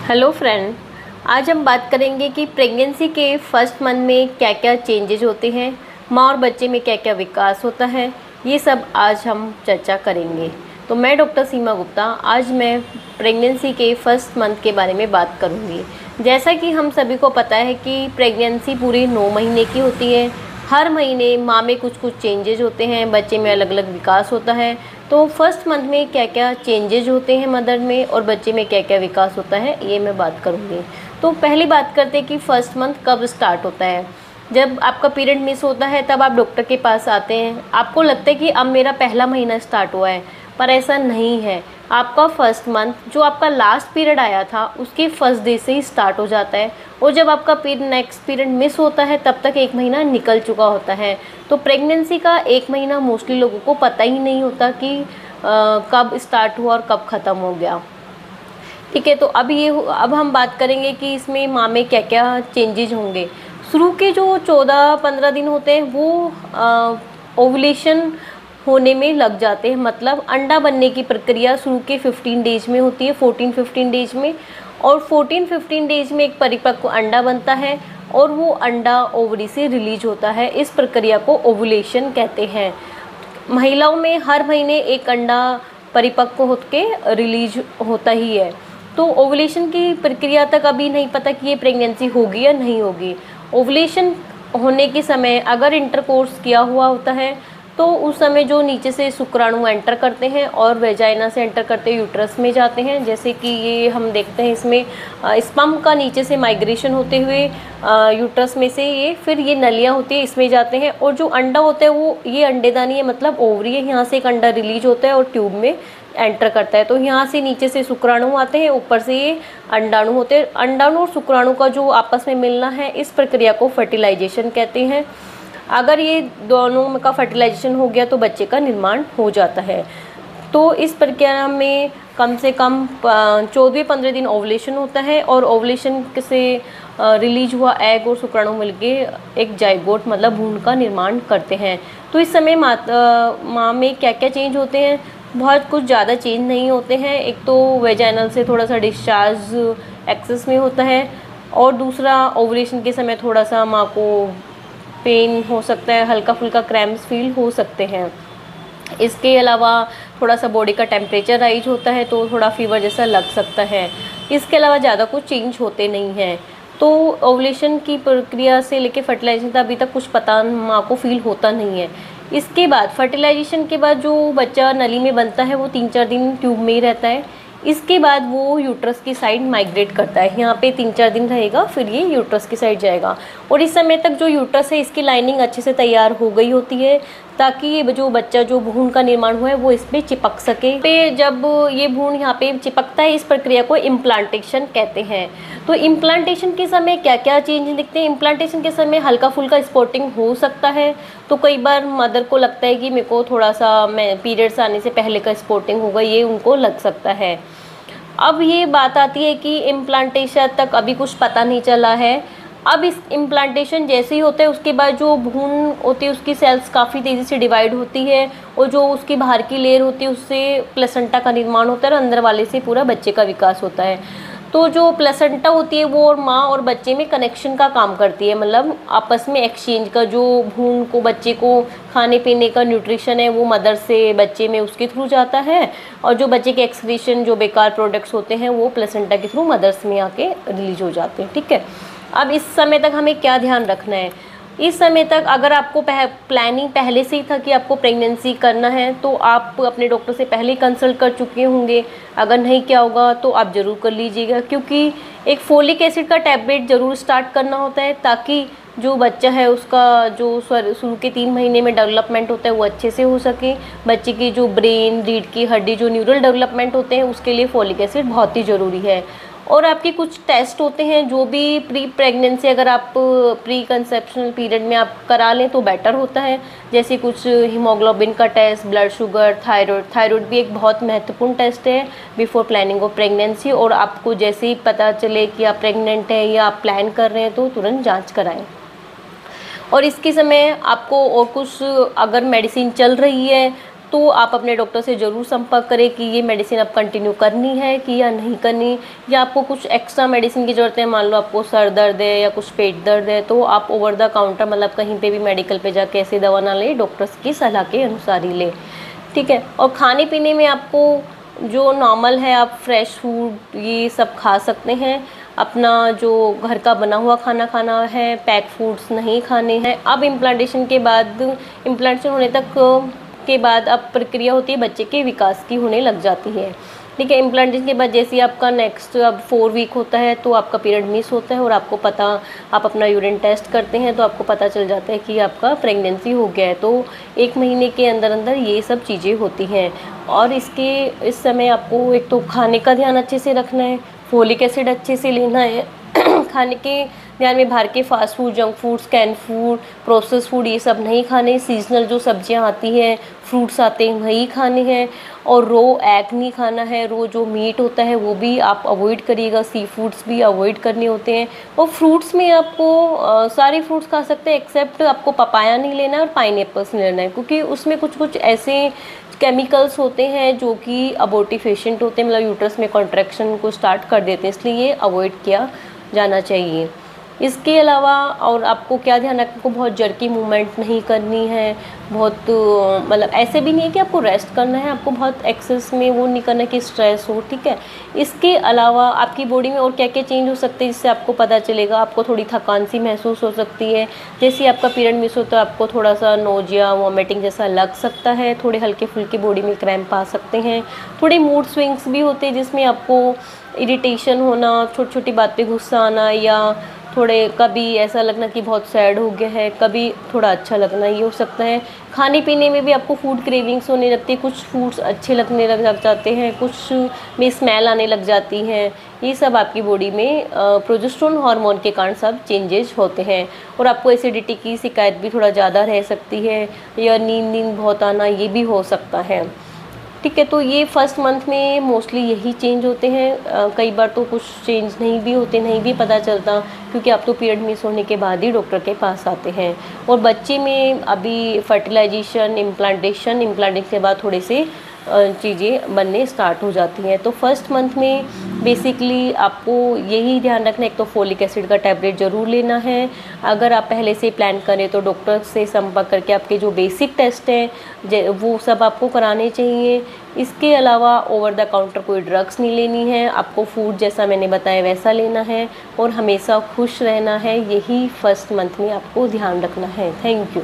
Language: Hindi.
Hello friend. आज हम बात करेंगे कि प्रेगनेंसी के फर्स्ट मंथ में क्या क्या चेंजेज होते हैं, माँ और बच्चे में क्या क्या विकास होता है, ये सब आज हम चर्चा करेंगे। तो मैं डॉक्टर सीमा गुप्ता आज मैं प्रेगनेंसी के फर्स्ट मंथ के बारे में बात करूँगी। जैसा कि हम सभी को पता है कि प्रेगनेंसी पूरी 9 महीने की होती है। हर महीने माँ में कुछ कुछ चेंजेज होते हैं, बच्चे में अलग अलग विकास होता है। तो फर्स्ट मंथ में क्या क्या चेंजेज होते हैं मदर में और बच्चे में क्या क्या विकास होता है, ये मैं बात करूँगी। तो पहली बात करते हैं कि फर्स्ट मंथ कब स्टार्ट होता है। जब आपका पीरियड मिस होता है तब आप डॉक्टर के पास आते हैं, आपको लगता है कि अब मेरा पहला महीना स्टार्ट हुआ है, पर ऐसा नहीं है। आपका फर्स्ट मंथ जो आपका लास्ट पीरियड आया था उसके फर्स्ट डे से ही स्टार्ट हो जाता है, और जब आपका नेक्स्ट पीरियड मिस होता है तब तक 1 महीना निकल चुका होता है। तो प्रेगनेंसी का 1 महीना मोस्टली लोगों को पता ही नहीं होता कि कब स्टार्ट हुआ और कब ख़त्म हो गया। ठीक है, तो अब हम बात करेंगे कि इसमें माँ में क्या क्या चेंजेज होंगे। शुरू के जो 14-15 दिन होते हैं वो ओवुलेशन होने में लग जाते हैं, मतलब अंडा बनने की प्रक्रिया शुरू के 15 डेज में होती है, 14-15 डेज में। और 14-15 डेज में एक परिपक्व अंडा बनता है और वो अंडा ओवरी से रिलीज होता है। इस प्रक्रिया को ओवुलेशन कहते हैं। महिलाओं में हर महीने एक अंडा परिपक्व होकर रिलीज होता ही है। तो ओवुलेशन की प्रक्रिया तक अभी नहीं पता कि ये प्रेगनेंसी होगी या नहीं होगी। ओवुलेशन होने के समय अगर इंटरकोर्स किया हुआ होता है तो उस समय जो नीचे से शुक्राणु एंटर करते हैं और वेजाइना से एंटर करते यूट्रस में जाते हैं। जैसे कि ये हम देखते हैं इसमें स्पर्म का नीचे से माइग्रेशन होते हुए यूट्रस में से ये फिर ये नलियाँ होती है इसमें जाते हैं, और जो अंडा होता है वो ये अंडेदानी है, मतलब ओवरी है, यहाँ से एक अंडा रिलीज होता है और ट्यूब में एंटर करता है। तो यहाँ से नीचे से शुक्राणु आते हैं, ऊपर से ये अंडाणु होते हैं। अंडाणु और शुक्राणु का जो आपस में मिलना है, इस प्रक्रिया को फर्टिलाइजेशन कहते हैं। अगर ये दोनों का फर्टिलाइजेशन हो गया तो बच्चे का निर्माण हो जाता है। तो इस प्रक्रिया में कम से कम 14-15 दिन ओवुलेशन होता है, और ओवुलेशन से रिलीज हुआ एग और शुक्राणु मिलके एक जाइगोट मतलब भ्रूण का निर्माण करते हैं। तो इस समय माँ में क्या क्या चेंज होते हैं, बहुत कुछ ज़्यादा चेंज नहीं होते हैं। एक तो वेजाइनल से थोड़ा सा डिस्चार्ज एक्सेस में होता है, और दूसरा ओवुलेशन के समय थोड़ा सा माँ को पेन हो सकता है, हल्का फुल्का क्रैम्प्स फील हो सकते हैं। इसके अलावा थोड़ा सा बॉडी का टेम्परेचर राइज होता है तो थोड़ा फीवर जैसा लग सकता है। इसके अलावा ज़्यादा कुछ चेंज होते नहीं हैं। तो ओवुलेशन की प्रक्रिया से लेके फर्टिलाइजेशन तक अभी तक कुछ पता माँ को फील होता नहीं है। इसके बाद फर्टिलाइजेशन के बाद जो बच्चा नली में बनता है वो 3-4 दिन ट्यूब में ही रहता है। इसके बाद वो यूट्रस की साइड माइग्रेट करता है, यहाँ पे 3-4 दिन रहेगा, फिर ये यूट्रस की साइड जाएगा। और इस समय तक जो यूट्रस है इसकी लाइनिंग अच्छे से तैयार हो गई होती है, ताकि ये जो बच्चा जो भ्रूण का निर्माण हुआ है वो इस पर चिपक सके। जब ये भ्रूण यहाँ पे चिपकता है, इस प्रक्रिया को इम्प्लांटेशन कहते हैं। तो इम्प्लांटेशन के समय क्या क्या चेंज दिखते हैं। इम्प्लांटेशन के समय हल्का फुल्का स्पॉटिंग हो सकता है, तो कई बार मदर को लगता है कि मेरे को थोड़ा सा मैं पीरियड्स आने से पहले का स्पॉटिंग होगा, ये उनको लग सकता है। अब ये बात आती है कि इम्प्लांटेशन तक अभी कुछ पता नहीं चला है। अब इस इम्प्लांटेशन जैसे ही होता है उसके बाद जो भ्रूण होती है उसकी सेल्स काफ़ी तेज़ी से डिवाइड होती है, और जो उसकी बाहर की लेयर होती है उससे प्लेसेंटा का निर्माण होता है और अंदर वाले से पूरा बच्चे का विकास होता है। तो जो प्लेसेंटा होती है वो और माँ और बच्चे में कनेक्शन का काम करती है, मतलब आपस में एक्सचेंज का। जो भ्रूण को बच्चे को खाने पीने का न्यूट्रिशन है वो मदर से बच्चे में उसके थ्रू जाता है, और जो बच्चे के एक्सक्रीशन जो बेकार प्रोडक्ट्स होते हैं वो प्लेसेंटा के थ्रू मदर्स में आके रिलीज हो जाते हैं। ठीक है, अब इस समय तक हमें क्या ध्यान रखना है। इस समय तक अगर आपको प्लानिंग पहले से ही था कि आपको प्रेगनेंसी करना है तो आप अपने डॉक्टर से पहले ही कंसल्ट कर चुके होंगे। अगर नहीं किया होगा तो आप ज़रूर कर लीजिएगा, क्योंकि एक फोलिक एसिड का टैबलेट ज़रूर स्टार्ट करना होता है, ताकि जो बच्चा है उसका जो शुरू के 3 महीने में डेवलपमेंट होता है वो अच्छे से हो सके। बच्चे की जो ब्रेन, रीढ़ की हड्डी, जो न्यूरल डेवलपमेंट होते हैं उसके लिए फोलिक एसिड बहुत ही ज़रूरी है। और आपके कुछ टेस्ट होते हैं जो भी प्री प्रेगनेंसी अगर आप प्री कंसेप्शनल पीरियड में आप करा लें तो बेटर होता है। जैसे कुछ हीमोग्लोबिन का टेस्ट, ब्लड शुगर, थायराइड भी एक बहुत महत्वपूर्ण टेस्ट है बिफोर प्लानिंग ऑफ प्रेगनेंसी। और आपको जैसे ही पता चले कि आप प्रेग्नेंट हैं या आप प्लान कर रहे हैं तो तुरंत जांच कराएं। और इसके समय आपको और कुछ अगर मेडिसिन चल रही है तो आप अपने डॉक्टर से ज़रूर संपर्क करें कि ये मेडिसिन आप कंटिन्यू करनी है कि या नहीं करनी, या आपको कुछ एक्स्ट्रा मेडिसिन की ज़रूरत है। मान लो आपको सर दर्द है या कुछ पेट दर्द है, तो आप ओवर द काउंटर मतलब कहीं पे भी मेडिकल पे जाके ऐसी दवा ना लें, डॉक्टर्स की सलाह के अनुसार ही लें, ठीक है। और खाने पीने में आपको जो नॉर्मल है, आप फ्रेश फूड ये सब खा सकते हैं। अपना जो घर का बना हुआ खाना खाना है, पैक फूड्स नहीं खाने हैं। अब इम्प्लांटेशन के बाद, इम्प्लांटेशन होने तक के बाद अब प्रक्रिया होती है बच्चे के विकास की होने लग जाती है, ठीक है। इम्प्लांटेशन के बाद जैसे आपका नेक्स्ट अब 4 वीक होता है तो आपका पीरियड मिस होता है और आपको पता, आप अपना यूरिन टेस्ट करते हैं तो आपको पता चल जाता है कि आपका प्रेगनेंसी हो गया है। तो 1 महीने के अंदर अंदर ये सब चीज़ें होती हैं। और इस समय आपको एक तो खाने का ध्यान अच्छे से रखना है, फोलिक एसिड अच्छे से लेना है खाने के ध्यान में बाहर के fast food, junk food, can food, process food ये सब नहीं खाने। सीजनल जो सब्जियां आती हैं, फ्रूट्स आते हैं वही खाने हैं। और रो एग नहीं खाना है, रो जो मीट होता है वो भी आप अवॉइड करिएगा। सी फूड्स भी अवॉइड करने होते हैं। और फ्रूट्स में आपको सारे फ्रूट्स खा सकते हैं एक्सेप्ट आपको पपाया नहीं लेना है और पाइनएप्पल्स नहीं लेना है, क्योंकि उसमें कुछ कुछ ऐसे केमिकल्स होते हैं जो कि अबॉर्टिफिशिएंट होते हैं, मतलब यूट्रस में कॉन्ट्रैक्शन को स्टार्ट कर देते हैं, इसलिए ये अवॉइड किया जाना चाहिए। इसके अलावा और आपको क्या ध्यान रखना, आपको बहुत जर्की मूवमेंट नहीं करनी है, बहुत मतलब ऐसे भी नहीं है कि आपको रेस्ट करना है, आपको बहुत एक्सेस में वो नहीं करना कि स्ट्रेस हो, ठीक है। इसके अलावा आपकी बॉडी में और क्या क्या चेंज हो सकते हैं जिससे आपको पता चलेगा। आपको थोड़ी थकान सी महसूस हो सकती है, जैसे आपका पीरियड मिस होता है आपको थोड़ा सा नोजिया, वॉमिटिंग जैसा लग सकता है, थोड़े हल्के फुल्के बॉडी में क्रैम्प आ सकते हैं, थोड़े मूड स्विंग्स भी होते हैं जिसमें आपको इरिटेशन होना, छोटी छोटी बात पे गुस्सा आना, या थोड़े कभी ऐसा लगना कि बहुत सैड हो गया है, कभी थोड़ा अच्छा लगना, ये हो सकता है। खाने पीने में भी आपको फूड क्रेविंग्स होने लगती है, कुछ फूड्स अच्छे लगने लग जाते हैं, कुछ में स्मेल आने लग जाती हैं। ये सब आपकी बॉडी में प्रोजेस्टेरोन हार्मोन के कारण सब चेंजेस होते हैं। और आपको एसिडिटी की शिकायत भी थोड़ा ज़्यादा रह सकती है, या नींद बहुत आना, ये भी हो सकता है, ठीक है। तो ये फर्स्ट मंथ में मोस्टली यही चेंज होते हैं। कई बार तो कुछ चेंज नहीं भी होते, नहीं भी पता चलता, क्योंकि आप तो पीरियड मिस होने के बाद ही डॉक्टर के पास आते हैं। और बच्चे में अभी फर्टिलाइजेशन, इम्प्लांटेशन के बाद थोड़े से चीज़ें बनने स्टार्ट हो जाती हैं। तो फर्स्ट मंथ में बेसिकली आपको यही ध्यान रखना है, एक तो फोलिक एसिड का टैबलेट ज़रूर लेना है। अगर आप पहले से प्लान करें तो डॉक्टर से संपर्क करके आपके जो बेसिक टेस्ट हैं वो सब आपको कराने चाहिए। इसके अलावा ओवर द काउंटर कोई ड्रग्स नहीं लेनी है, आपको फूड जैसा मैंने बताया वैसा लेना है, और हमेशा खुश रहना है। यही फर्स्ट मंथ में आपको ध्यान रखना है। Thank you.